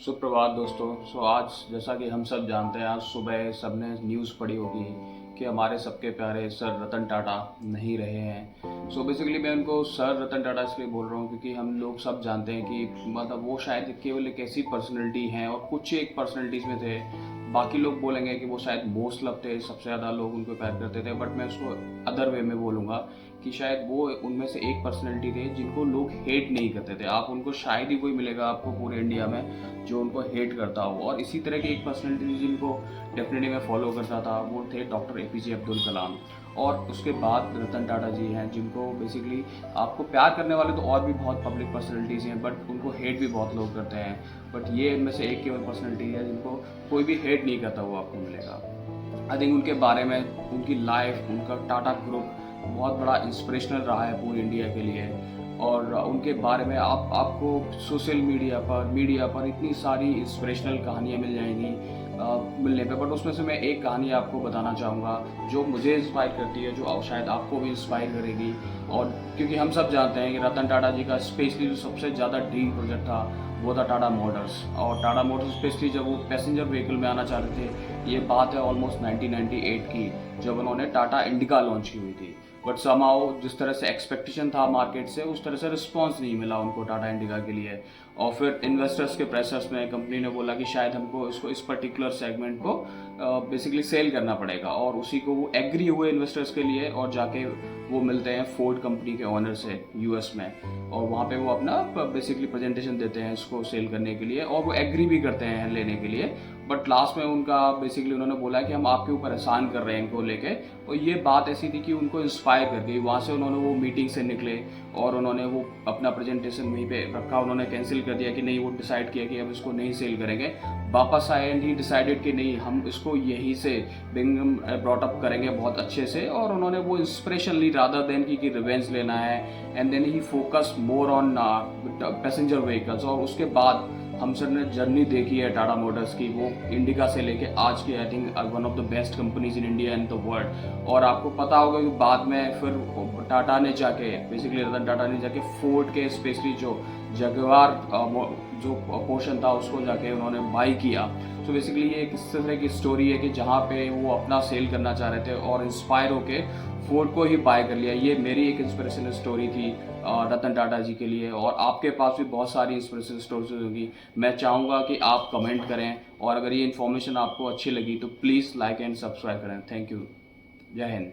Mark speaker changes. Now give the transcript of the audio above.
Speaker 1: सुप्रभात दोस्तों। आज जैसा कि हम सब जानते हैं, आज सुबह सबने न्यूज़ पढ़ी होगी कि हमारे सबके प्यारे सर रतन टाटा नहीं रहे हैं। बेसिकली मैं उनको सर रतन टाटा इसलिए बोल रहा हूँ क्योंकि हम लोग सब जानते हैं कि मतलब वो शायद केवल एक ऐसी पर्सनैलिटी हैं और कुछ एक पर्सनैलिटीज़ में थे। बाकी लोग बोलेंगे कि वो शायद मोस्ट लव थे, सबसे ज़्यादा लोग उनको प्यार करते थे, बट मैं उसको अदर वे में बोलूँगा कि शायद वो उनमें से एक पर्सनैलिटी थे जिनको लोग हेट नहीं करते थे। आप उनको शायद ही कोई मिलेगा आपको पूरे इंडिया में जो उनको हेट करता हो। और इसी तरह की एक पर्सनैलिटी थी जिनको डेफिनेटली मैं फॉलो करता था, वो थे डॉक्टर एपीजे अब्दुल कलाम। और उसके बाद रतन टाटा जी हैं जिनको बेसिकली आपको प्यार करने वाले तो और भी बहुत पब्लिक पर्सनैलिटीज़ हैं, बट उनको हेट भी बहुत लोग करते हैं। बट ये इनमें से एक केवल पर्सनैलिटी है जिनको कोई भी हेट नहीं करता, वो आपको मिलेगा। आई थिंक उनके बारे में, उनकी लाइफ, उनका टाटा ग्रुप बहुत बड़ा इंस्पिरेशनल रहा है पूरी इंडिया के लिए। और उनके बारे में आपको सोशल मीडिया पर इतनी सारी इंस्पिरेशनल कहानियाँ मिल जाएंगी मिलने पे। बट उसमें से मैं एक कहानी आपको बताना चाहूँगा जो मुझे इंस्पायर करती है, जो शायद आपको भी इंस्पायर करेगी। और क्योंकि हम सब जानते हैं कि रतन टाटा जी का स्पेशली जो सबसे ज़्यादा ड्रीम प्रोजेक्ट था वो था टाटा मोटर्स। और टाटा मोटर्स स्पेशली जब वो पैसेंजर व्हीकल में आना चाहते थे, ये बात है ऑलमोस्ट 1998 की, जब उन्होंने टाटा इंडिका लॉन्च की हुई थी। बट समाओ जिस तरह से एक्सपेक्टेशन था मार्केट से, उस तरह से रिस्पॉन्स नहीं मिला उनको टाटा इंडिका के लिए। और फिर इन्वेस्टर्स के प्रेशर्स में कंपनी ने बोला कि शायद हमको इसको इस पर्टिकुलर सेगमेंट को बेसिकली सेल करना पड़ेगा। और उसी को वो एग्री हुए इन्वेस्टर्स के लिए, और जाके वो मिलते हैं फोर्ड कंपनी के ओनर से यूएस में। और वहाँ पे वो अपना बेसिकली प्रेजेंटेशन देते हैं इसको सेल करने के लिए, और वो एग्री भी करते हैं लेने के लिए। बट लास्ट में उनका बेसिकली उन्होंने बोला कि हम आपके ऊपर एहसान कर रहे हैं इनको लेके। और ये बात ऐसी थी कि उनको इंस्पायर कर गई। वहाँ से उन्होंने वो मीटिंग से निकले और उन्होंने वो अपना प्रेजेंटेशन वहीं पे रखा, उन्होंने कैंसिल कर दिया कि नहीं, वो डिसाइड किया कि अब इसको नहीं सेल करेंगे। वापस आए एंड ही डिसाइडेड कि नहीं, हम इसको यहीं से बिंगम ब्रॉट अप करेंगे बहुत अच्छे से। और उन्होंने वो इंस्पिरेशन ली रादर देन की रिवेंज लेना है। And then he focus more on passenger vehicles. और उसके बाद हम सर ने जर्नी देखी है टाटा मोटर्स की, वो इंडिका से लेके आज की I think one of the best companies in India and the world. और आपको पता होगा कि बाद में फिर टाटा ने जाके बेसिकली रतन टाटा ने जाके फोर्ड के स्पेशली जो जगुआर जो पोर्शन था उसको जाके उन्होंने बाई किया। बेसिकली ये किस तरह की स्टोरी है कि जहाँ पे वो अपना सेल करना चाह रहे थे और इंस्पायर होके फोर्ड को ही बाय कर लिया। ये मेरी एक इंस्पिरेशनल स्टोरी थी रतन टाटा जी के लिए। और आपके पास भी बहुत सारी इंस्पिरेशनल स्टोरीज होगी। मैं चाहूँगा कि आप कमेंट करें, और अगर ये इन्फॉर्मेशन आपको अच्छी लगी तो प्लीज़ लाइक एंड सब्सक्राइब करें। Thank you. जय हिंद।